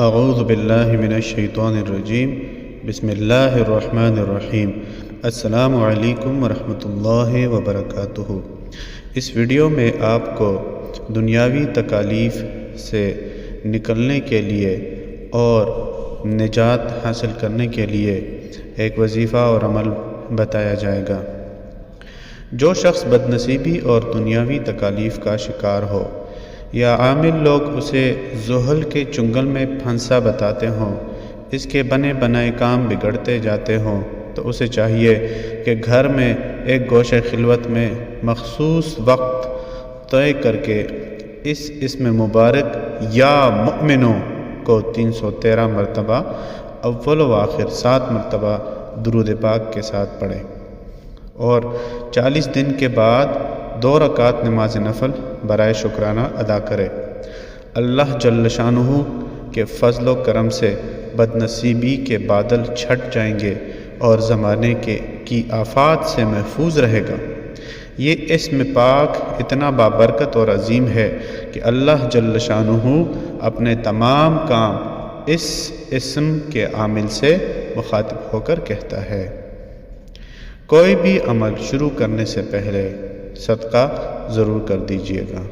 اعوذ باللہ من الشیطان الرجیم بسم اللہ الرحمن الرحیم السلام علیکم ورحمۃ اللہ وبرکاتہ۔ اس ویڈیو میں آپ کو دنیاوی تکالیف سے نکلنے کے لیے اور نجات حاصل کرنے کے لیے ایک وظیفہ اور عمل بتایا جائے گا۔ جو شخص بدنصیبی اور دنیاوی تکالیف کا شکار ہو یا عامل لوگ اسے زحل کے چنگل میں پھنسا بتاتے ہوں، اس کے بنے بنائے کام بگڑتے جاتے ہوں، تو اسے چاہیے کہ گھر میں ایک گوشے خلوت میں مخصوص وقت طے کر کے اس اسم مبارک یا مؤمنوں کو 313 مرتبہ اول و آخر 7 مرتبہ درود پاک کے ساتھ پڑھیں اور 40 دن کے بعد 2 رکعت نماز نفل برائے شکرانہ ادا کرے۔ اللہ جل شانہ کے فضل و کرم سے بدنصیبی کے بادل چھٹ جائیں گے اور زمانے کی آفات سے محفوظ رہے گا۔ یہ اسم پاک اتنا بابرکت اور عظیم ہے کہ اللہ جل شانہ اپنے تمام کام اس اسم کے عامل سے مخاطب ہو کر کہتا ہے۔ کوئی بھی عمل شروع کرنے سے پہلے صدقہ ضرور کر دیجیے گا۔